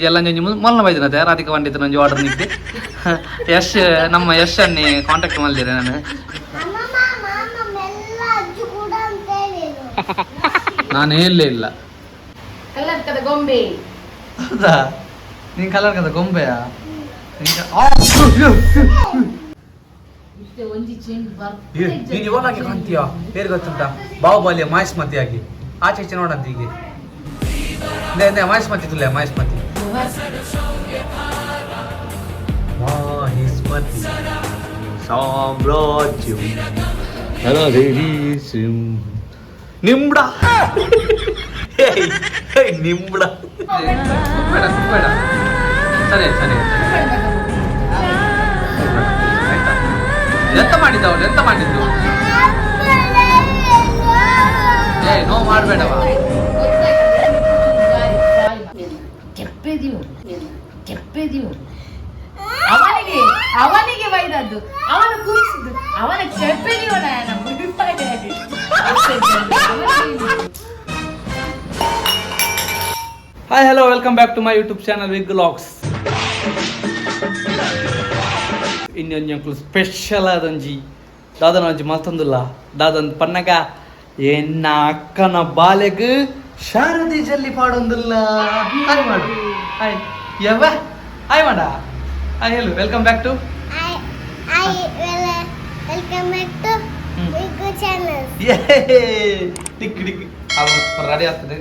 ಎಲ್ಲ ಮೊದಲ ಬೈದಿನತೆ ರಾಧಿಕಾ ಪಂಡಿತ್ ನಂಜಿ ಆರ್ಡರ್ ನಿಂತೆ ಯಶ್ ನಮ್ಮ ಯಶ್ ಅನ್ನಿ ಕಾಂಟ್ಯಾಕ್ಟ್ ಮಾಡಿದ್ದೀರಿ ನಾನು ನಾನು ಹೇಳಲೇ ಇಲ್ಲ ಕಲ್ಲರ್ಕದ ಗೊಂಬೆ ಹೌದಾ ನೀನ್ ಕಲ್ಲರ್ಕದ ಗೊಂಬೆಯಾ ನೀನು ಇವಾಗೆ ಕಾಣ್ತೀಯ ಬೇರೆ ಗೊತ್ತುಂಟ ಬಾಹುಬಲಿಯ ಮಹೇಶ್ಮತಿಯಾಗಿ ಆಚೆ ಈಚೆ ನೋಡಂತ ಈಗ ಮಹೇಶ್ಮತಿ ತುಲ್ಯ ಮಹೇಶ್ಮತಿ ಮಹೇಶ್ಮತಿ ಸಾಮ್ರಾಜ್ಯಂ ನಿಂಬಡ ನಿಂಬಡ ಬೇಡ ಸರಿ ಸರಿ ಎಂತ ಮಾಡಿದ್ದವಳು ಎಂತ ಮಾಡಿದ್ದು ನೋ ಮಾಡಬೇಡವ ಅವನಿಗೆ ಅವನಿಗೆ ಬೈದದ್ದು ಅವನು ಕೂರಿಸಿದ್ದು ಅವನ ಕೆಪ್ಪೆದಿಯೋಣ hi hello welcome back to my YouTube channel ವಿಗ್ ವ್ಲಾಗ್ಸ್ ಇನ್ನೊಂದು ಸ್ಪೆಷಲ್ ಆದಂಜಿ ದಾದನ ಒಂಜಿ ಮಲ್ತೊಂದುಲ್ಲ ದಾದನ್ ಪನ್ನಗ ಎನ್ನ ಅಕ್ಕನ ಬಾಲೆಗ್ ಶಾರದಿ ಜಲ್ಲಿ ಪಾಡೊಂದುಲ್ಲ ಹಾಯ್ ಮಾಡು ಹಾಯ್ ಯವ್ವ ಹಾಯ್ ಮಾಡ ಹಾಯ್ ಹೇಳು welcome back to tick tick ready ಆಗ್ತದೆ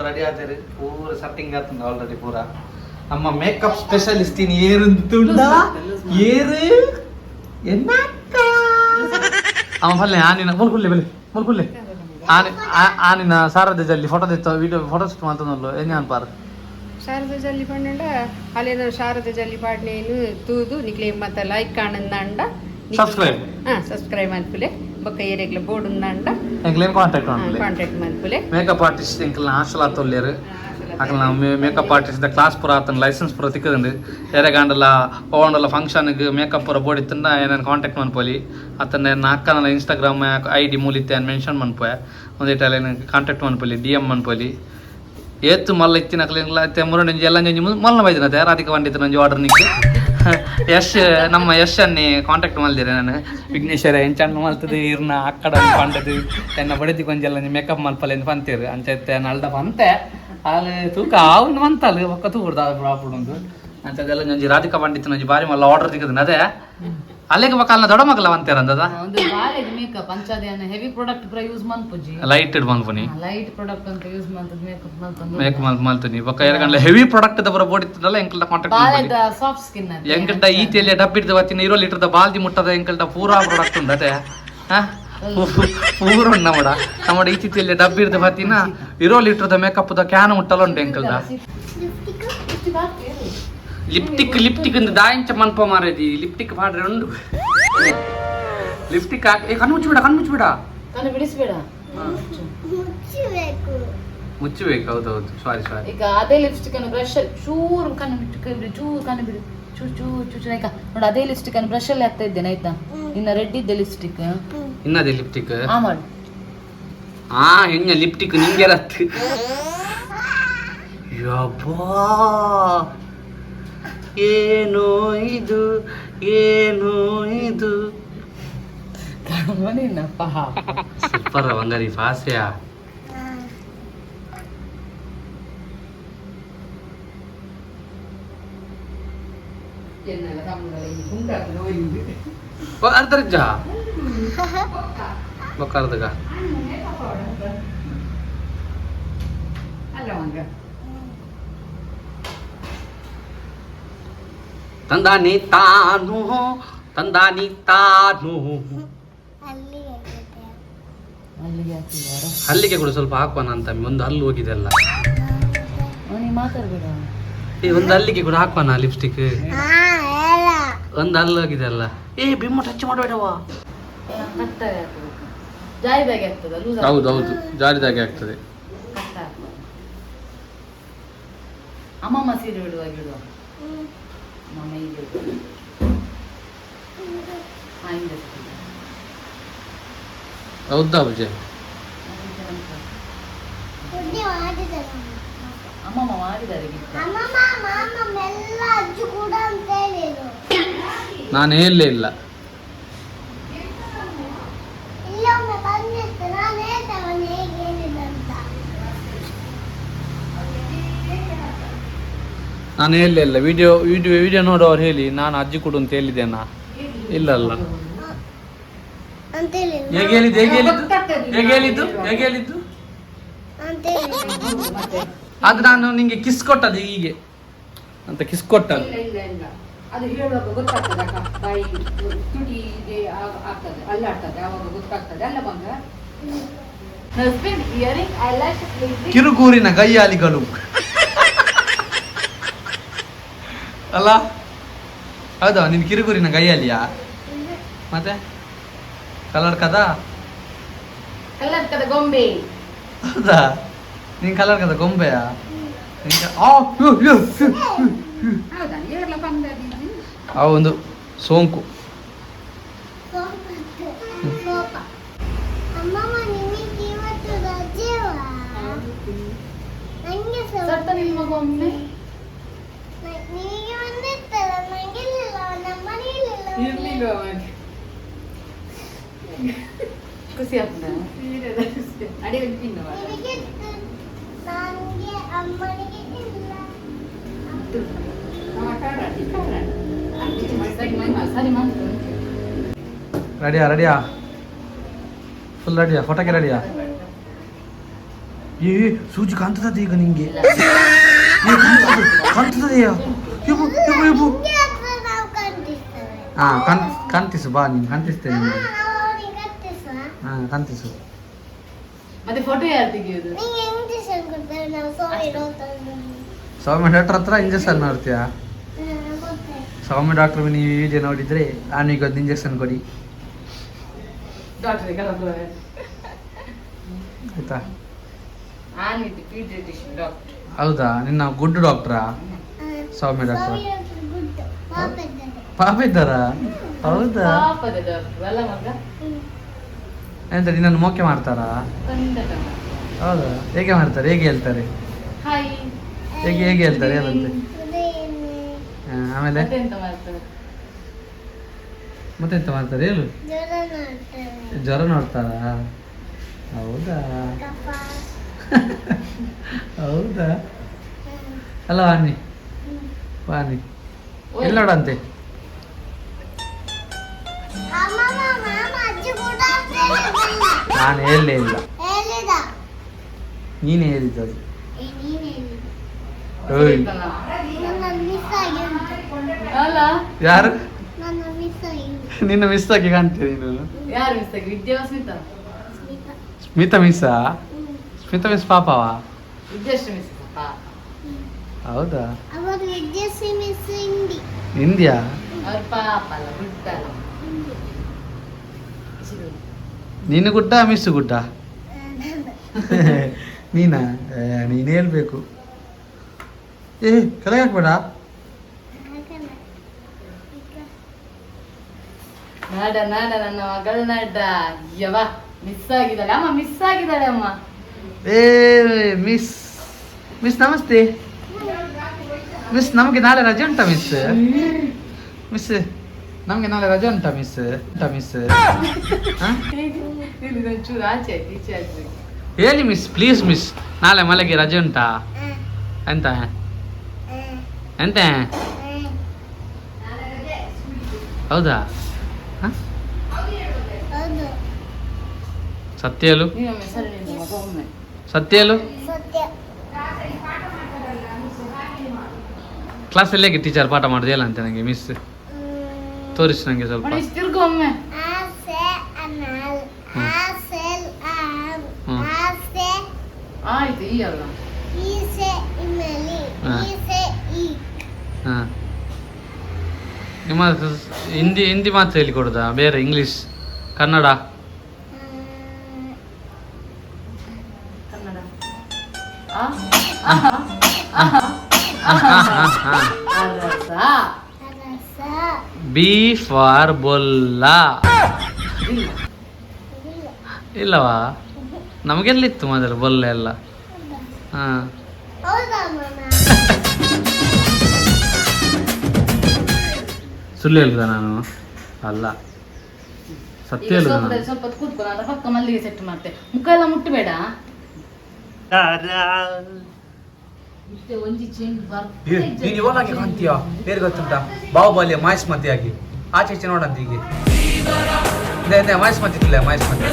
ರೆಡಿ ಆಗ್ತದೆ ಪೂರ ಸೆಟ್ಟಿಂಗ್ ಆಗ್ತದೆ ಆಲ್ರೆಡಿ ಪೂರ ನಮ್ಮ ಮೇಕಪ್ ಸ್ಪೆಷಲಿಸ್ಟ್ ಇನ್ ಏರುಂತುಂಡ ಏರು ಎನ್ನಕ್ಕ ಅವ ಬಲ್ಲೆ ಆನಿನ ಮುಲ್ಕುಲ್ಲೆ ಬಲೆ ಮುಲ್ಕುಲ್ಲೆ ಆನಿನ ಸಾರಥ್ಯದಲ್ಲಿ ಫೋಟೋ ತೆತ್ತ ವಿಡಿಯೋ ಫೋಟೋ ಶೂಟ್ ಮಾಡ್ತಾನಲ್ಲ ಏನೇ ಅನ್ಪಾರ ಶಾರದಾ ಜಲ್ಲಿ ಪಂಡ ಅಲ್ಲೇನ ಶಾರದಾ ಜಲ್ಲಿ ಪಾಡ್ನೇನು ತೂದು ನಿಕ್ಲೆ ಮತ್ತೆ ಲೈಕ್ ಕಾಣಂದಂಡ ಸಬ್ಸ್ಕ್ರೈಬ್ ಸಬ್ಸ್ಕ್ರೈಬ್ ಮಾಡ್ಪುಲೆ ಬೊಕ್ಕ ಏರೆಗ್ಲ ಬೋರ್ಡ್ ಉಂದಂಡ ಎಂಕ್ಲೇಮ್ ಕಾಂಟ್ಯಾಕ್ಟ್ ಮಾಡ್ಪುಲೆ ಕಾಂಟ್ಯಾಕ್ಟ್ ಮಾಡ್ಪುಲೆ ಮೇಕಪ್ ಆರ್ಟಿಸ್ಟ್ ಎಂಕ್ಲ ಹಾಸ್ಟೆಲ್ ಆತೊಲ್ಲೇರು ಅಕಲ್ ನಾವು ಮೇಕಪ್ ಆರ್ಟಿಸ್ಟ್ ಕ್ಲಾಸ್ ಪೂರ ಆತನ ಲೈಸೆನ್ಸ್ ಪೂರ ತಿಕ್ಕದಂಡು ಎರೆಗಾಂಡಲ ಪವನ್ಲ ಫಂಕ್ಷನ್ಗೆ ಮೇಕಪ್ ಪೂರ ಬೋರ್ಡ್ ಇತ್ತಂಡ ಏನೇನು ಕಾಂಟ್ಯಾಕ್ಟ್ ಮನ್ಪೋಲಿ ಅತನ ಅಕ್ಕನ ಇನ್ಸ್ಟಾಗ್ರಾಮ್ ID ಮೂಲಿತ್ತೆ అని ಮೆನ್ಷನ್ ಮನ್ಪೋಯ ಒಂದೇಟಲ್ಲಿ ಕಾಂಟ್ಯಾಕ್ಟ್ ಮನ್ಪೋಲಿ DM ಮನ್ಪೋಲಿ ಏತು ಮಲ್ಲ ಇತ್ತಿನ ಅಕಲಿಂಗ್ಲ ತೆಮ್ಮರು ನಂಜಿ ಎಲ್ಲ ನಂಜಿ ಮೊದಲ ಬೈದಿನತೆ ರಾಧಿಕಾ ಪಂಡಿತ್ ನಂಜಿ ಆರ್ಡರ್ ನಿಂಗೆ ಯಶ್ ನಮ್ಮ ಯಶ್ ಅನ್ನಿ ಕಾಂಟ್ಯಾಕ್ಟ್ ಮಾಡಿದ್ದೀರಿ ನಾನು ವಿಘ್ನೇಶ್ವರ ಎಂಚಣ್ಣ ಮಲ್ತದೆ ಇರ್ನ ಅಕ್ಕಡ ಪಂಡದು ಎನ್ನ ಬಡದಿ ಕೊಂಜೆಲ್ಲ ಮೇಕಪ್ ಮಲ್ಪಲ್ಲ ಎಂದು ಪಂತೀರು ಅಂಚೈತೆ ನಲ್ದ ಪಂತೆ ಅಲ್ಲಿ ತೂಕ ಅವ್ನು ಮಂತಲ್ಲ ಒಕ್ಕ ತೂರ್ದ ಪ್ರಾಪುಡುಂದು ಅಂಚದೆಲ್ಲ ನಂಜಿ ರಾಧಿಕಾ ಪಂಡಿತ್ ನಂಜಿ ಬಾರಿ ಮಲ್ಲ ಆರ್ಡರ್ ತಿಕ್ಕದ ಅದೇ ಅಲ್ಲಿಗೆ ಬಕ್ಕಲ್ನ ದೊಡ್ಡ ಮಕ್ಕಳ ಅಂತೀರ ಅಂದದ ಒಂದು ಬಾಲೆಗ್ ಮೇಕಪ್ ಅಂಚದೇನ ಹೆವಿ ಪ್ರಾಡಕ್ಟ್ ಪ್ರ ಯೂಸ್ ಮನ್ಪುಜಿ ಲೈಟ್ ಇಡ್ ಮನ್ಪುನಿ ಲೈಟ್ ಪ್ರಾಡಕ್ಟ್ ಅಂತ ಯೂಸ್ ಮಾಡ್ತದ ಮೇಕಪ್ ಮಲ್ತಂದು ಮೇಕಪ್ ಮಲ್ತನಿ ಬಕ್ಕ ಎರಗಂಡ್ಲ ಹೆವಿ ಪ್ರಾಡಕ್ಟ್ ದ ಬರ ಬೋಡಿತ್ತಲ್ಲ ಎಂಕಲ್ದ ಕಾಂಟ್ಯಾಕ್ಟ್ ಬಾಲೆದ ಸಾಫ್ಟ್ ಸ್ಕಿನ್ ಅಂತ ಎಂಕಲ್ದ ಈತಿಯಲ್ಲಿ ಡಬ್ಬಿಡ್ದ ವತ್ತಿನ 20 ಲೀಟರ್ದ ಬಾಲ್ದಿ ಮುಟ್ಟದ ಎಂಕಲ್ದ ಪೂರಾ ಪ್ರಾಡಕ್ಟ್ ಉಂಡತೆ ಹಾ ಪೂರ ನಮ್ಮ ಈತಿಯಲ್ಲಿ ಡಬ್ಬಿಡ್ದ ವತ್ತಿನ 20 ಲೀಟರ್ದ ಮೇಕಪ್ ದ ಕ್ಯಾನ್ ಮುಟ್ಟಲ್ಲ ಉಂಟು ಎಂಕಲ್ದ ಲಿಪ್ಟಿಕ್ ದಾಯಿಂಚ ಮನ್ಪ ಮಾರದಿ ಲಿಪ್ಟಿಕ್ ಮಾಡ್ರೆ ಉಂಡು ಲಿಪ್ಟಿಕ್ ಕಣ್ಣು ಮುಚ್ಚಿಬಿಡ ಕಣ್ಣು ಬಿಡಿಸ್ಬೇಡ ಮುಚ್ಚಬೇಕು ಹೌದೌದು ಸಾರಿ ಈಗ ಅದೇ ಲಿಪ್ಸ್ಟಿಕ್ ಅನ್ನು ಬ್ರಷ್ ಚೂರು ಕಣ್ಣು ಬಿಟ್ಟು ಚೂರು ಕಣ್ಣು ಬಿಡು ಚೂಚು ಆಯ್ತಾ ನೋಡಿ ಅದೇ ಲಿಪ್ಸ್ಟಿಕ್ ಅನ್ನು ಬ್ರಷ್ ಅಲ್ಲಿ ಹಾಕ್ತಾ ಇದ್ದೇನೆ ಆಯ್ತಾ ಇನ್ನ ರೆಡ್ ಇದ್ದೆ ಲಿಪ್ಸ್ಟಿಕ್ ಇನ್ನದೇ ಲಿಪ್ಟಿಕ್ ಮಾಡು ಹೆಣ್ಣ ಲಿಪ್ಟಿಕ್ ನಿಂಗೆ ರತ್ತು ಯಬ್ಬಾ ಏನು ಇದು ಸೂಪರ್ ಬಂಗಾರಿ ಫಾಸ್ಯ ಅರ್ಧರ್ಜ ಬೊಕ್ಕರ್ದಗ ತಂದಾನಿ ತಾನು ಹಲ್ಲಿಗೆ ಕೂಡ ಸ್ವಲ್ಪ ಹಾಕುವನ ಅಂತ ಒಂದು ಹಲ್ಲು ಹೋಗಿದೆ ಅಲ್ಲ ಮಾತಾಡ್ಬೇಡ ಒಂದು ಹಲ್ಲಿಗೆ ಕೂಡ ಹಾಕುವನ ಲಿಪ್ಸ್ಟಿಕ್ ಒಂದು ಹಲ್ಲು ಹೋಗಿದೆ ಅಲ್ಲ ಬಿಮ್ಮ ಟಚ್ ಮಾಡಬೇಡವಾ ಹೌದೌದು ಜಾರಿದಾಗೆ ಆಗ್ತದೆ ಅಮ್ಮಮ್ಮ ಸೀರೆ ಬಿಡುವ ಹೌದಾ ವಿಜಯ್ ಅಮ್ಮಮ್ಮ ಮಾಡಿದ್ದಾರೆ gift. ನಾನು ಹೇಳಲೇ ಇಲ್ಲ. ನಾನು ಹೇಳಲೇ ಇಲ್ಲ. ವಿಡಿಯೋ ನೋಡೋರು ಹೇಳಿ ನಾನು ಅಜ್ಜಿ ಕೊಡು ಅಂತ ಹೇಳಿದ್ದೇನಾ? ಇಲ್ಲಲ್ಲ. ಹೇಗೆ ಹೇಳಿದ್ದು ಅದು ನಾನು ನಿಂಗೆ ಕಿಸ್ ಕೊಟ್ಟದ್ದು ಹೀಗೆ ಅಂತ ಕಿಸ್ ಕೊಟ್ಟದ್ದು. ಇಲ್ಲ ಅದು ಹೇಳುವಾಗ ಗೊತ್ತಾಗ್ತದೆ ಅಕ್ಕ, ಬಾಯಿ ತುಟಿ ಇದೆ ಆಗ್ತದೆ, ಅಲ್ಲಾಡ್ತದೆ, ಆವಾಗ ಗೊತ್ತಾಗ್ತದೆ ಅಲ್ಲ ಮಗ. Husband earring eyelashes like this. ಕಿರುಗೂರಿನ ಗೈಯಾಲಿಗಳು ಅಲ್ಲ? ಹೌದಾ? ನಿನ್ ಕಿರುಗೂರಿನ ಗೈಯಾಲಿಯಾ? ಮತ್ತೆ ಕಲರ್ ಕದ? ಕಲರ್ ಕದ ಗೊಂಬೆ. ಹೌದಾ? ನೀನ್ ಕಲರ್ ಕದ ಗೊಂಬೆಯಾ? ಹೌದಾ ಇವೆಲ್ಲ ಬಂದದ್ದು ಆ ಒಂದು ಸೋಂಕು. ಸತ್ತ ನಿಮ್ಮ ಮಗ ಒಮ್ಮೆ ಇರ್ಲಿಲ್ಲ ಖುಷಿ ಆಗ್ತದೆ. ಅಡಿಗೆ ತಿನ್ನುವ ಸರಿ ಮಾತ್ರ ರೆಡಿಯಾ ಫುಲ್ ರೆಡಿಯಾ? ಫೋಟೋಗೆ ರೆಡಿಯಾ? ಏ ಸೂಜಿ ಕಾಣ್ತದೆ ಈಗ ನಿಂಗೆ? ಕಾಣ್ತದೆಯಾ? ಕಾಂತಿಸು ಬಾ, ನೀನು ಕಾಂತಿಸ್ತೇನೆ ನಿಮಗೆ. ಕಾಂತಿಸು. ಮತ್ತೆ ಫೋಟೋ ಯಾರು ತೆಗಿಯೋದು? ಸೌಮ್ಯ ಡಾಕ್ಟರ್ ಹತ್ರ ಇಂಜೆಕ್ಷನ್ ನೋಡ್ತೀಯಾ? ಸೌಮ್ಯ ಡಾಕ್ಟರ್ ನೀವು ಈ ವಿಡಿಯೋ ನೋಡಿದ್ರೆ ಅವನಿಗೆ ಒಂದು ಇಂಜೆಕ್ಷನ್ ಕೊಡಿ ಡಾಕ್ಟರ್ ಆಯ್ತಾ? ಡಾಕ್ಟರ್. ಹೌದಾ? ನಿನ್ನ ಗುಡ್ ಡಾಕ್ಟ್ರಾ ಸೌಮ್ಯ ಡಾಕ್ಟರ್? ಪಾಪ ಇದ್ದಾರಾ? ಹೌದಾ? ಪಾಪದ ಡಾಕ್ಟರ್ ಅಲ್ಲ ಮಗ. ಎಂತ ನಿನ್ನನ್ನು ಮೋಕೆ ಮಾಡ್ತಾರಾ? ಖಂಡಿತ. ಹೌದಾ? ಹೇಗೆ ಮಾಡ್ತಾರೆ? ಹೇಗೆ ಹೇಳ್ತಾರೆ? ಹಾಯ್. ಹೇಗೆ ಹೇಳ್ತಾರೆ ಏನಂತೆ? ಆಮೇಲೆ ಮತ್ತೆಂತ ಮಾಡ್ತಾರೆ ಹೇಳು? ಜ್ವರ ನೋಡ್ತಾರಾ? ಹೌದಾ? ಹೌದಾ? ಅಲ್ಲ ವಾಣಿ ಎಲ್ಲಿ ನೋಡಂತೆ? ನಾನು ಹೇಳಲೇ ಇಲ್ಲ. ನೀನೇ ಹೇಳಿದ್ದದು. ಓಯ್ ಅಲ್ಲ ಯಾರು? ನಿನ್ನ ಮಿಸ್ ಆಗಿ ಕಾಣ್ತೀಯ ನೀನು. ಯಾರು ಮಿಸ್ ಆಗಿ? ವಿದ್ಯಾ ಸ್ಮಿತಾ? ಸ್ಮಿತಾ ಮಿಸ್ಸಾ? ಸ್ಮಿತಾ ಮಿಸ್ ಪಾಪವಾ? ವಿದ್ಯಾಶ್ರೀ ಮಿಸ್. ಹೌದಾ? ಇಂಡಿಯಾ? ಅವ್ರ ಪಾಪ ಅಲ್ಲ, ಬಿಡ್ತಲ್ಲ. ನೀನು ಗುಡ್ಡ ಮಿಸ್ ಗುಡ್ಡ? ನೀನಾ? ನೀನು ಹೇಳ್ಬೇಕು. ಏ ಕೆಳಗೆ ಹಾಕ್ಬೇಡ. ನಾಡ ನನ್ನ ಮಗಳ ನಾಡ. ಯವ್ವ ಮಿಸ್ ಆಗಿದ್ದಾಳೆ ಅಮ್ಮ, ಮಿಸ್ ಆಗಿದ್ದಾಳೆ ಅಮ್ಮ. ಏ ಮಿಸ್ ನಮಸ್ತೆ ಮಿಸ್. ನಮಗೆ ನಾಳೆ ರಜೆ ಉಂಟಾ ಮಿಸ್? ನಮಗೆ ನಾಳೆ ರಜೆ ಉಂಟಾ ಮಿಸ್? ಚೂರು ಆಚೆ ಆಯ್ತು, ಈಚೆ ಆಯ್ತು. ಹೇಳಿ ಮಿಸ್, ಪ್ಲೀಸ್ ಮಿಸ್. ನಾಳೆ ಮಳೆಗೆ ರಜೆ ಉಂಟಾ? ಎಂತ ಹೌದಾ? ಸತ್ಯ ಹೇಳು. ನೀವೊಮ್ಮೆ ಸರಿ ನಿಲ್ಲು ಮಗ, ಒಮ್ಮೆ. ಸತ್ಯ ಹೇಳು. ಕ್ಲಾಸಲ್ಲಿ ಹೇಗೆ ಟೀಚರ್ ಪಾಠ ಮಾಡೋದು ಹೇಳ ಅಂತ ನನಗೆ ಮಿಸ್ ತೋರಿಸಿ ನನಗೆ ಸ್ವಲ್ಪ. ನೋಡಿ, ತಿರ್ಗು ಒಮ್ಮೆ. ಆಯ್ತು ಈ ಅಲ್ಲ. ಹಾಂ ನಿಮ್ಮ ಹಿಂದಿ ಮಾತ್ರ ಹೇಳಿಕೊಡುದಾ? ಬೇರೆ English, Kannada? Kannada. B for ಬೊಲ್ಲ. ಇಲ್ಲವಾ? ನಮಗೆಲ್ಲಿತ್ತು ಮೊದಲು ಬೊಲ್ಲ ಎಲ್ಲ? ಹಾಂ ಸುಳ್ಳು ಹೇಳಿದ ನಾನು ಅಲ್ಲ ಸತ್ಯ ಹೇಳಿದ ನಾನು ಸ್ವಲ್ಪ ಹೊತ್ತು ಕೂತ್ಕೊ, ನಾನು ಅದ್ರ ಪಕ್ಕ ಮಲ್ಲಿಗೆ ಸೆಟ್ ಮಾಡ್ತೆ. ಮುಖ ಎಲ್ಲ ಮುಟ್ಟಬೇಡ. ಇಷ್ಟೇ ಒಂಜಿ ಚೇಂಜ್ ನೀನು ಇವಾಗೆ ಕಾಣ್ತೀಯ ಬೇರೆ ಗೊತ್ತುಂಟಾ ಬಾಹುಬಲಿಯ ಮಾಯಸ್ಮತಿಯಾಗಿ ಆಚೆ ಈಚೆ ನೋಡಂತ ಹೀಗೆ ಮಾಯಸ್ಮತಿಲ್ಲ ಮಾಯಸ್ಮತಿ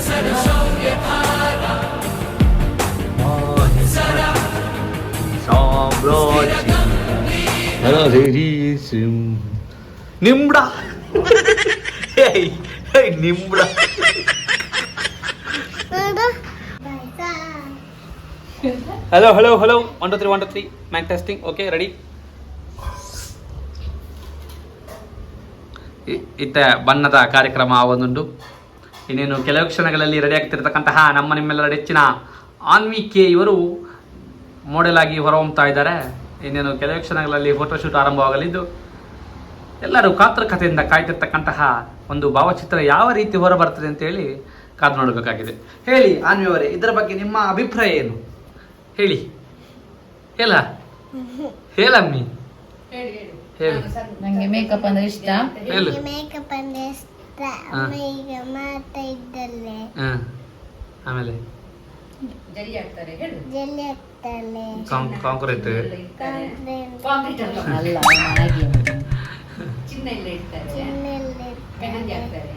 ನಿಂಬಡ ನಿಂಬಡ hello 1 2 3 mic testing okay ready ಇತ್ತ ಬಣ್ಣದ ಕಾರ್ಯಕ್ರಮ ಒಂದುಂಟು. ಇನ್ನೇನು ಕೆಲವು ಕ್ಷಣಗಳಲ್ಲಿ ರೆಡಿ ಆಗ್ತಿರ್ತಕ್ಕಂತಹ ನಿಮ್ಮೆಲ್ಲರ ನೆಚ್ಚಿನ ಆನ್ವಿಕೆ ಇವರು ಮಾಡೆಲ್ ಆಗಿ ಹೊರಹೊಮ್ತಾ ಇದ್ದಾರೆ. ಇನ್ನೇನು ಕೆಲವು ಕ್ಷಣಗಳಲ್ಲಿ ಫೋಟೋಶೂಟ್ ಆರಂಭವಾಗಲಿದ್ದು ಎಲ್ಲರೂ ಕಾತುರಕತೆಯಿಂದ ಕಾಯ್ತಿರ್ತಕ್ಕಂತಹ ಒಂದು ಭಾವಚಿತ್ರ ಯಾವ ರೀತಿ ಹೊರಬರ್ತದೆ ಅಂತೇಳಿ ಕಾದು ನೋಡಬೇಕಾಗಿದೆ. ಹೇಳಿ ಆನ್ವಿ ಅವರೇ, ಇದರ ಬಗ್ಗೆ ನಿಮ್ಮ ಅಭಿಪ್ರಾಯ ಏನು ಹೇಳಿ? ಹೇಳಮ್ಮಿ ಹೇಳಿ. ನಂಗೆ ಮೇಕಪ್ ಅಂದ್ರೆ ಇಷ್ಟ. ಮೇಕಪ್ ಅಂದ್ರೆ ಇಷ್ಟ. ಈಗ ಮಾಡ್ತಾ ಇದ್ದಲ್ಲೇ ಆಮೇಲೆ ಜಲ್ಲಿ ಹಾಕ್ತಾರೆ ಕಾಂಕ್ರೀಟ್ ಅಲ್ಲ ಹಾಗೆ ಚಿನ್ನ ಎಲ್ಲ ಇಡ್ತಾರೆ, ಮೆಹಂದಿ ಹಾಕ್ತಾರೆ.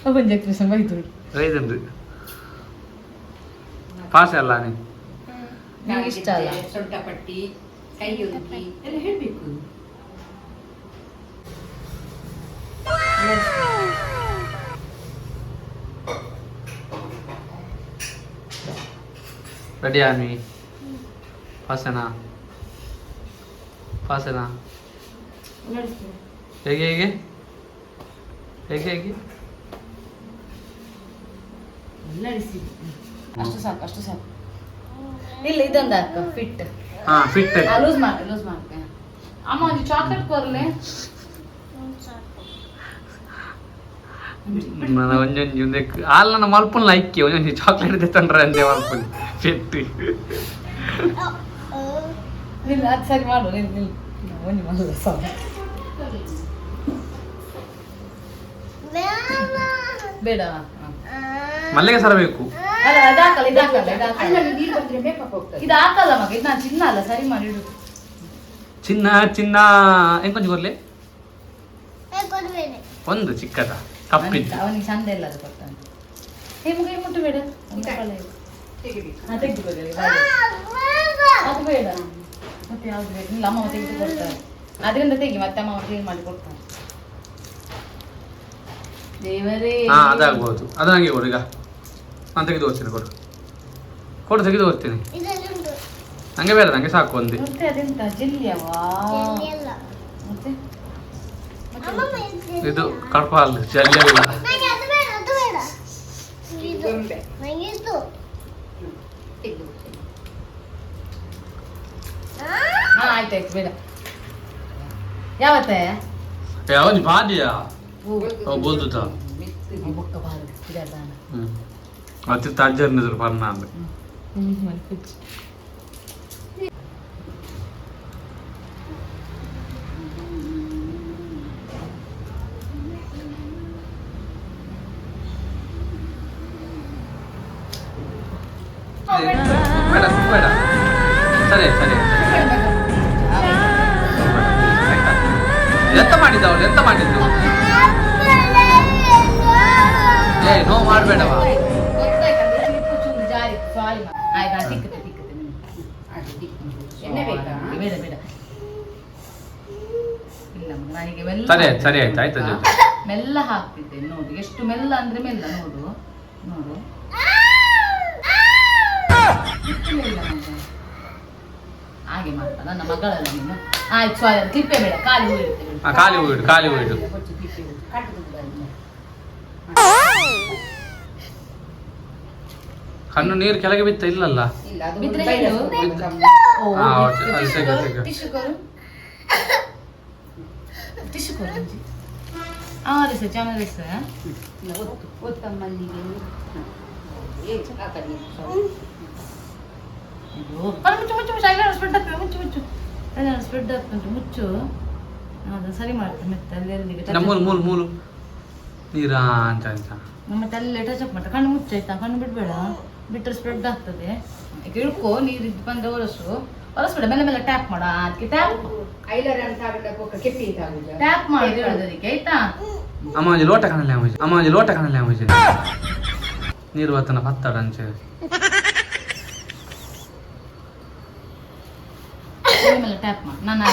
ಒಂದ್ ಎಕ್ಸ್ಪ್ರೆಷನ್ ಬೈತು ಐದನ್ರಿ ಪಾಸ್ ಅಲ್ಲ ನೀವು ನಂಗೆ ಇಷ್ಟ ಅಲ್ಲ. ಸೊಂಟ ಪಟ್ಟಿ, ಕೈ ಒದುಕಿ ಎಲ್ಲ ಹೇಳ್ಬೇಕು. ರೆಡಿ ಆನ್ವಿ ಪಾಸನಾ ಹೇಗೆ ಹೇಗೆ ಹೇಗೆ ಹೇಗೆ ಅಷ್ಟು ಸಾಕು. ಇಲ್ಲ ಇದೊಂದು ಹಾಕ ಫಿಟ್. ಫಿಟ್ ಲೂಸ್ ಮಾಡ್ತೆ. ಅಮ್ಮ ಒಂದು ಚಾಕ್ಲೇಟ್ ಕೊರ್ಲೆ. ನನ್ನ ಒಂದೊಂದು ಹಾಲು ನನ್ನ ಮಲ್ಪನ್ ಲೈಕ್ ಒಂದೊಂದು ಚಾಕ್ಲೇಟ್ ತಂಡ್ರೆ ಅಂದೆ ಮಲ್ಪನ್ ಫಿಟ್. ನಿಲ್ಲ ಅದು ಸರಿ ಮಾಡು. ನಿಲ್ಲ ಒಂದು ಮಾಡಲ್ಲ ಸಾಕು. ಬೇಡ ಮಲ್ಲಿಗೆ ಸರ ಬೇಕು. ಅಲ್ಲ ಇದಾಕಲ್ಲ ಅಲ್ಲ, ನೀರು ಬಂದ್ರೆ ಮೇಕಪ್ ಹೋಗ್ತದೆ. ಇದು ಹಾಕಲ್ಲ ಮಗ, ಇದು ನಾನು ಚಿನ್ನ ಅಲ್ಲ, ಸರಿ ಮಾಡಿ ಇಡು. ಚಿನ್ನ ಎಂಕೊಂಚು ಕೊರ್ಲಿ ಒಂದು ಚಿಕ್ಕದ ಕಪ್ಪಿದ್ದು ಅವನಿಗೆ ಚಂದ ಇಲ್ಲ ಅದು ಕೊಡ್ತಾನೆ. ನಿಮ್ಗೆ ಮುಟ್ಟು ಬೇಡ ತೆಗಿಬೇಕು. ಅದು ಬೇಡ ಮತ್ತೆ ಯಾವ್ದು ಬೇಕು? ಇಲ್ಲ ಅಮ್ಮ ತೆಗೆದು ಕೊಡ್ತಾರೆ, ಅದರಿಂದ ತೆಗಿ ಮತ್ತೆ ಅಮ್ಮ ಕ್ಲೀನ್ ಮಾಡಿ ಕೊಡ್ತಾನೆ. ದೇವರೇ ಅದಾಗ್ಬೋದು. ಅದು ನನಗೆ ಕೊಡು, ಈಗ ನಾನು ತೆಗೆದು ಓದ್ತೀನಿ. ಕೊಡು ತೆಗೆದು ಓದ್ತೀನಿ. ನಂಗೆ ಬೇಡ, ನಂಗೆ ಸಾಕು ಒಂದೇ. ಮತ್ತೆ ಅದೆಂತ ಜೆಲ್ಲಿಯವಾ? ಮತ್ತೆ ಇದು ಕಡಪ ಅಲ್ಲ, ಜಲ್ಲಿ ಅಲ್ಲ. ಗೊಂಬೆ. ಆಯ್ತಾಯ್ತು ಬೇಡ. ಯಾವತ್ತೆ ಯಾವನ್ ಬಾದಿಯಾ ಬೋಲ್ದುತಾ ಬೊಕ್ಕ ಬಾರು ಇದಾನ ಮತ್ತೆ ತಾಜರ್ನಿದ್ರು ಪರ್ಣ ಅಂದ್ರೆ ಬೇಡ ಸರಿ ಎಂತ ಮಾಡಿದ್ದು ನೋ ಮಾಡಬೇಡವಾ. ಎಣ್ಣೆ ಬೇಕಾ? ಬೇಡ ಇಲ್ಲ ನನಗೆ ಸರಿ ಆಯ್ತು ಮೆಲ್ಲ ಹಾಕ್ತಿದ್ದೆ ನೋಡು, ಎಷ್ಟು ಮೆಲ್ಲ ಅಂದ್ರೆ ಮೆಲ್ಲ ನೋಡು ಹಾಗೆ ಮಾಡ್ತಾ ನನ್ನ ಮಗಳಲ್ಲ ನೀನು. ಆಯ್ತು ಸಾರಿ, ಅದು ಕ್ಲಿಪ್ಪೆ ಬೇಡ, ಖಾಲಿ ಹೂ ಇಡ್ತೇವೆ. ಖಾಲಿ ಹೂ ಇಡು. ಕಣ್ಣು ನೀರು ಕೆಳಗೆ ಬಿತ್ತ ಇಲ್ಲಲ್ಲ? ಇಲ್ಲ, ಅದು ಬಿದ್ರೆ ಬೈಲ ಹೇಳು. ಸ್ವಲ್ಪ. ಟಿಶ್ಯೂ ಕೊಡು ಚೆನ್ನಾಗಿ ಇಲ್ಲ, ಒತ್ತು ಮಲ್ಲಿಗೆ. ಮುಚ್ಚು ಮುಚ್ಚು ಮುಚ್ಚು ಐಲೈನರ್ ಸ್ಪ್ರೆಡ್ ಆಗ್ತದೆ ಮುಚ್ಚು ಮುಚ್ಚು ಐಲೈನರ್ ಸ್ಪ್ರೆಡ್ ಆಗ್ತುಂಟು ಮುಚ್ಚು ಅದು ಸರಿ ಮಾಡ್ತೇನೆ ಮತ್ತೆ ಅಲ್ಲಿ ಮೂಲು ನೀರಾ ಅಂತ ಮತ್ತೆ ಅಲ್ಲೇ ಟಚ್ ಅಪ್ ಮಾಡ್ತಾ ಕಣ್ಣು ಮುಚ್ಚಾಯ್ತಾ ಕಣ್ಣು ಬಿಡಬೇಡ ಬಿಟ್ಟರೆ ಸ್ಪ್ರೆಡ್ ಆಗ್ತದೆ ಈಗ ಇಳ್ಕೊ ನೀರಿದ್ದು ಬಂದ ಒರೆಸ್ಬೇಡ ಮೇಲೆ ಮೇಲೆ ಟ್ಯಾಪ್ ಮಾಡು ಅದಕ್ಕೆ ಟ್ಯಾಪ್ ಟ್ಯಾಪ್ ಮಾಡಿ ಅದಕ್ಕೆ ಆಯ್ತಾ ಅಮ್ಮಾಜಿ ಲೋಟ ಕಾಣಲ್ಲ ಅಮ್ಮಾಜಿ ನೀರು ಬತ್ತನ ಪತ್ತಾಡ ಅಂಚೆ ಮೇಲೆ ಟ್ಯಾಪ್ ಮಾಡಿ ನಾನು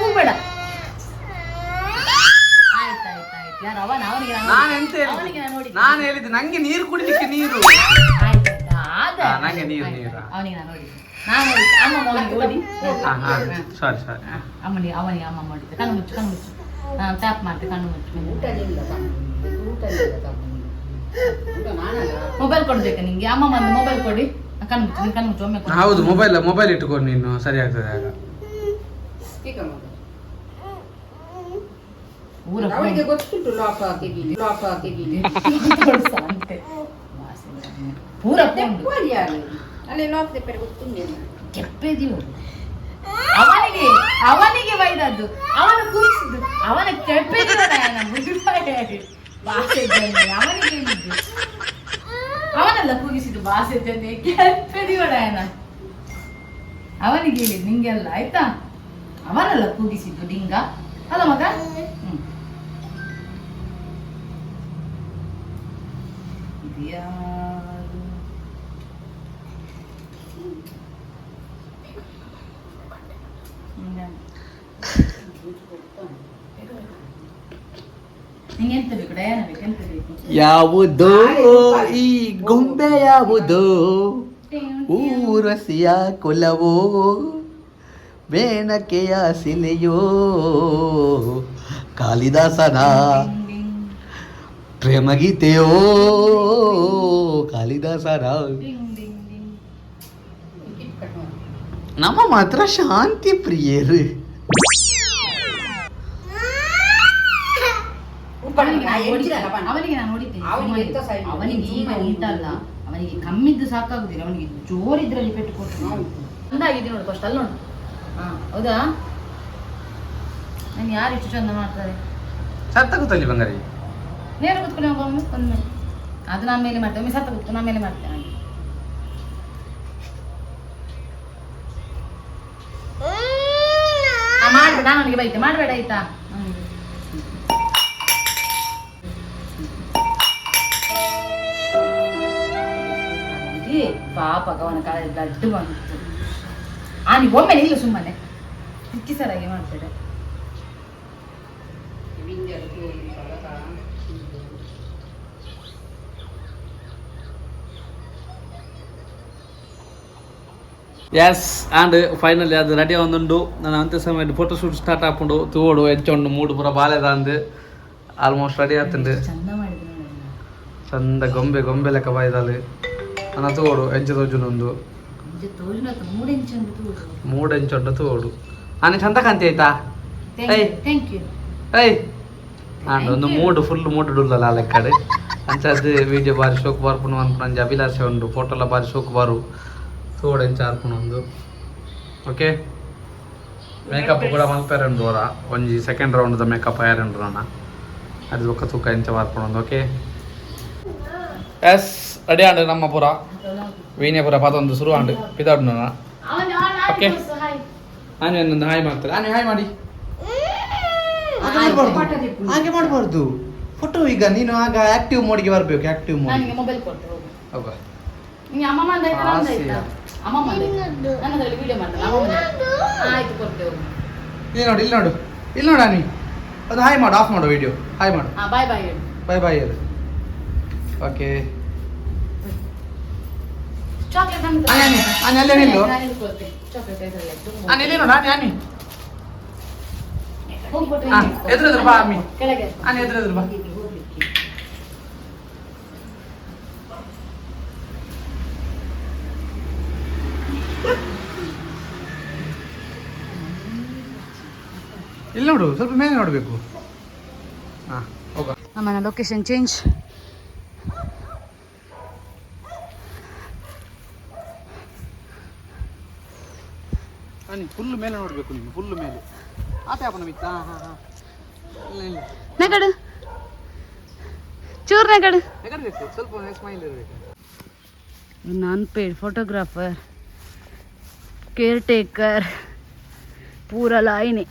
ಕೂಬೇಡ ಆಯ್ತಾಯ್ತಾಯ್ತು ಯಾರು ಅವನಿಗೆ ನಾನು ಹೇಳಿದ್ದು ನಂಗೆ ನೀರು ಕುಡಿಲಿಕ್ಕೆ ನೀರು ನಂಗೆ ನೀರು ಅವನಿಗೆ ನಾನು ನೋಡಿ ಅಮ್ಮ ಓಡಿ ಸಾರಿ ಅವನಿಗೆ ಅಮ್ಮ ಮಾಡಿದ್ದೆ ಕಣ್ಣು ಮುಚ್ಚು ನಾನು ಟ್ಯಾಪ್ ಮಾಡ್ತೆ ಕಣ್ಣು ಮುಚ್ಚು ಮೊಬೈಲ್ ಕೊಡ್ಬೇಕಾ ನಿಂಗೆ ಅಮ್ಮ ಬಂದು ಮೊಬೈಲ್ ಕೊಡಿ ಕಣ್ಣು ಮುಚ್ಚು ಒಮ್ಮೆ ಹೌದು ಮೊಬೈಲ್ ಇಟ್ಟುಕೊಂಡು ನೀನು ಸರಿ ಆಗ್ತದೆ ಆಗ ಅವಳಿಗೆ ಗೊತ್ತುಂಟು ಲಾಕ್ ಹಾಕಿದ್ದೀನಿ ಪೂರ ಅಲ್ಲಿ ಲಾಕ್ ತೆಪ್ಪರೆ ಗೊತ್ತುಂಟು ಕೆಪ್ಪೆದಿವು ಅವನಿಗೆ ಬೈದದ್ದು ಅವನು ಕೂರಿಸಿದ್ದು ಅವನ ಕೆಪ್ಪೆದಿವ ಭಾಷೆ ಅವನಿಗೆ ಹೇಳಿದ್ದು ಅವನೆಲ್ಲ ಕೂಗಿಸಿದ್ದು ಭಾಷೆ ಜೊತೆ ಕೆಪ್ಪೆದಿವ ಅವನಿಗೆ ಹೇಳಿದ್ದು ನಿಂಗೆಲ್ಲ ಆಯ್ತಾ ಅವನೆಲ್ಲ ಕೂಗಿಸಿದ್ದು ಡಿಂಗ ಅಲ್ಲ ಮಗ ನಿಂಗೆಂತ ಬೇಕು ಡಯಾನ ಬೇಕು ಎಂತ ಬೇಕು ಯಾವುದೋ ಈ ಗೊಂಬೆ ಯಾವುದೋ ಊರಸಿಯ ಕುಲವೋ ಬೇಣಕೆಯ ಸಿಲೆಯೋ ಕಾಳಿದಾಸನ ಪ್ರೇಮಗೀತೆಯೋ ಕಾಳಿದಾಸನ ನಮ್ಮ ಮಾತ್ರ ಶಾಂತಿ ಪ್ರಿಯರು ಅವನಿಗೆ ನಾನು ನೋಡಿದ್ದೇನೆ ಅವನಿಗೆ ಉಂಟಲ್ಲ ಅವನಿಗೆ ಕಮ್ಮಿದ್ದು ಸಾಕಾಗುದಿಲ್ಲ ಅವನಿಗೆ ಜೋರಿದ್ರಲ್ಲಿ ಪೆಟ್ಟು ಕೊಟ್ಟು ಅಂದಾಗಿದೆ ನೋಡು ಫಸ್ಟ್ ಅಲ್ಲಿ ನೋಡು ಹೌದಾ ನಂಗೆ ಯಾರು ಇಷ್ಟು ಚಂದ ಮಾಡ್ತಾರೆ ಸತ್ತ ಕೂತಲ್ಲಿ ಬಂಗಾರಿ ನೇರ ಕೂತ್ಕೊಂಡು ಒಮ್ಮೆ ಅದು ನನ್ನ ಮೇಲೆ ಮಾಡ್ತೇವೆ ಒಮ್ಮೆ ಸತ್ತ ಕೂತು ನನ್ನ ಮೇಲೆ ಮಾಡ್ತೇನೆ ಮಾಡ್ಬೇಡ ನಾನು ಅವನಿಗೆ ಬೈತೆ ಮಾಡಬೇಡ ಆಯ್ತಾ ಪಾಪ ಅವನ ಕಾಲ ದಡ್ಡು ಬಂತು ನೀವು ಒಮ್ಮೆ ನಿಲ್ಲ ಸುಮ್ಮನೆ ಸರಾಗಿ ಮಾಡ್ಬೇಡ ಎಸ್ ಆ್ಯಂಡ್ ಫೈನಲಿ ಅದು ರೆಡಿ ಒಂದುಂಡು ನಾನು ಅಂತ್ಯ ಸಮಯದಲ್ಲಿ ಫೋಟೋ ಶೂಟ್ ಸ್ಟಾರ್ಟ್ ಹಾಕೊಂಡು ತೋಡು ಹೆಚ್ಚೊಂಡು ಮೂಡು ಪೂರ ಬಾಲೆದ ಅಂದು ಆಲ್ಮೋಸ್ಟ್ ರೆಡಿ ಆಗ್ತಂಡು ಚಂದ ಗೊಂಬೆ ಲೆಕ್ಕ ಬಾಯ್ದಲ್ಲಿ ನನ್ನ ತೋಡು ಎಂಚು ತೋಜುನೊಂದು 3 ಇಂಚು ತೋಡು ನಾನು ಚಂದ ಕಾಂತಿ ಆಯ್ತಾ ಏಯ್ ಒಂದು ಫುಲ್ ಮೂಡು ಡುಲ್ಲಲ್ಲ ಆ ಲೆಕ್ಕಡೆ ಅಂಚದ್ದು ವೀಡಿಯೋ ಬಾರಿ ಶೋಕ್ ಬಾರ್ಪುನು ಅನ್ಪುನಂಜಿ ಅಭಿಲಾಷೆ ಉಂಡು ಫೋಟೋಲ ಬಾರಿ ಶೋಕ್ ಬಾರು ತೋಡು ಎಂಚ ಆರ್ಪುನೊಂದು ಓಕೆ ಮೇಕಪ್ ಕೂಡ ಮಲ್ಪೇರಂಡು ಅವರ ಒಂಜಿ ಸೆಕೆಂಡ್ ರೌಂಡ್ದ ಮೇಕಪ್ ಆಯರಂಡು ನಾನು ಅದು ಒಕ್ಕ ತೂಕ ಎಂಚ ಬಾರ್ಪುನೊಂದು ಓಕೆ ಎಸ್ ರೆಡಿ ಆಂಡು ನಮ್ಮ ಪುರ ವೀಣೆ ಪುರ ಪದೊಂದು ಶುರು ಆಂಡು ಪಿದಾಡು ನಾನು ಓಕೆ ನಾನು ಇನ್ನೊಂದು ಹಾಯ್ ಮಾಡ್ತಾರೆ ನಾನು ಹಾಯ್ ಮಾಡಿ ಹಾಗೆ ಮಾಡಬಾರ್ದು ಫೋಟೋ ಈಗ ನೀನು ಆಗ ಆಕ್ಟಿವ್ ಮೋಡ್ಗೆ ಬರಬೇಕು ಆಕ್ಟಿವ್ ಮೋಡ್ ಮೊಬೈಲ್ ಕೊಡ್ತೇವೆ ಹೌದಾ ನಿಂಗೆ ಅಮ್ಮ ಅಮ್ಮ ನನ್ನದ್ರಲ್ಲಿ ವಿಡಿಯೋ ಮಾಡ್ತಾರೆ ಆಯ್ತು ಕೊಡ್ತೇವೆ ಇಲ್ಲಿ ನೋಡು ನೀ ಅದು ಹಾಯ್ ಮಾಡು ಆಫ್ ಮಾಡು ವಿಡಿಯೋ ಹಾಯ್ ಮಾಡು ಬಾಯ್ ಬಾಯ್ ಹೇಳಿ ಬಾಯ್ ಹೇಳು ಓಕೆ ಚಾಕ್ಲೇಟ್ ಅಲ್ಲೇ ನಿಲ್ಲು ಚಾಕ್ಲೇಟ್ ಇಲ್ಲಿ ನೋಡು ಆನಿ ಎದುರು ಬಾ ಅಮ್ಮಿ ಕೆಳಗೆ ಎದುರು ಬಾ ಇಲ್ಲಿ ನೋಡು ಸ್ವಲ್ಪ ಮೇಲೆ ನೋಡಬೇಕು ನಮ್ಮನ ಲೊಕೇಶನ್ ಚೇಂಜ್ ಫುಲ್ ಮೇಲೆ ನೋಡಬೇಕು ನೀನು, ಫುಲ್ ಮೇಲೆ. ಆತ ಅಪ್ಪನ ಮಿತ್ತ. ಹಾಂ ಹಾಂ ಹಾಂ. ಇಲ್ಲ ಇಲ್ಲ, ನಗಡು ಚೂರು ನಗಡು. ನಗರ್ಬೇಕು, ಸ್ವಲ್ಪ ಸ್ಮೈಲ್ ಇರಬೇಕು. ಅನ್ಪೇಡ್ ಫೋಟೋಗ್ರಾಫರ್, ಕೇರ್ ಟೇಕರ್ ಪೂರ ಲಾಯಿನಿ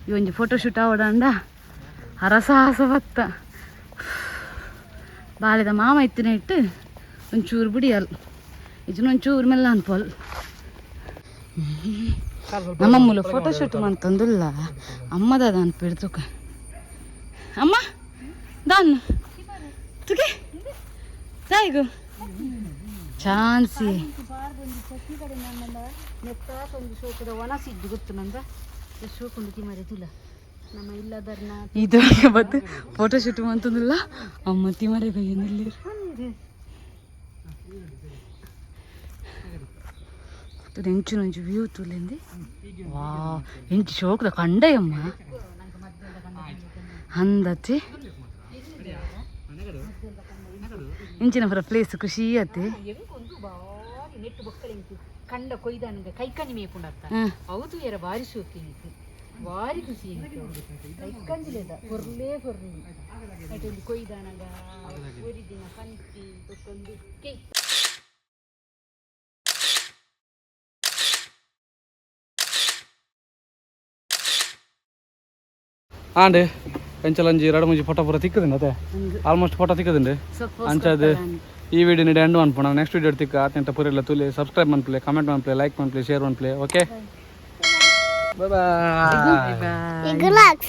ಇವೊಂಜಿ ಫೋಟೋಶೂಟ್ ಆವಡಂಡ ಹರಸಾಹಸ ಬತ್ತ ಬಾಲೆದ ಮಾಮ ಇತ್ತಿನ ಇಟ್ಟು ಒಂಚೂರು ಬಿಡಿಯಲ್ ಇಜನ ಒಂಚೂರು ಮೆಲ್ಲ ಅನ್ಪಲ್. ನಮ್ಮಮ್ಮಲು ಫೋಟೋಶೂಟ್ ಮಂತಂದಿಲ್ಲ ಅಮ್ಮದ ಅನ್ಪಿಡ್ತುಕ. ಅಮ್ಮ ದಾನ್ ತುಗೆ ಸಾಯಿಗು ಚಾನ್ಸಿ ಇದು ಬತ್ತು ಫೋಟೋಶೂಟ್ ಅಂತಂದಿಲ್ಲ ಅಮ್ಮ ತಿಮರೆ ಕೈಯಲ್ಲಿ ಎಂಚು ನಂಚು ವ್ಯೂ ತುಲೆಂದಿ ವಾ ಎಂಚು ಶೋಕದ ಕಂಡಯಮ್ಮ ಅಂದತ್ತೆ ಇಂಚಿನ ಬರ ಪ್ಲೇಸ್ ಖುಷಿ ಆತೆ. ಕಂಡ ಕೊಯ್ದಾನಂಗ ಕೈಕಂಜಿ ಮೇಪುಂಡತ್ತ ಹೌದು ಎರ ಬಾರಿ ಶೋಕಿ ಬಾರಿ ಖುಷಿ ಕೈಕಂಜಿಲೇದ ಕೊರ್ಲೇ ಕೊರ್ಲಿ ಅಟೊಂದು ಕೊಯ್ದಾನಗ ಒರಿದಿನ ಕಂಚಿ ತೊಕ್ಕೊಂದು ಕೈ ಆಂಡೆ ಎಂಚಲಂಜಿ ಎರಡು ಮುಂಜಿ ಫೋಟೋ ಪೂರ ತಿಕ್ಕದಿಂಡೆ ಅದೇ ಆಲ್ಮೋಸ್ಟ್ ಫೋಟೋ ತಿಕ್ಕದಿಂಡೆ ಅಂಚದು ಈ ವಿಡಿಯೋ ನೀಡಿ ಎಂಡ್ ಅನ್ಪೋಣ. ನೆಕ್ಸ್ಟ್ ವಿಡಿಯೋ ತಿಕ್ಕ ಆತಂಟ ಪೂರೆಲ್ಲ ತುಲೆ ಸಬ್ಸ್ಕ್ರೈಬ್ ಮನ್ಪ್ಲೆ, ಕಮೆಂಟ್ ಮನ್ಪ್ಲೆ, ಲೈಕ್ ಮನ್ಪ್ಲೆ, ಶೇರ್ ಮನ್ಪ್ಲೆ. Okay bye bye. Good luck.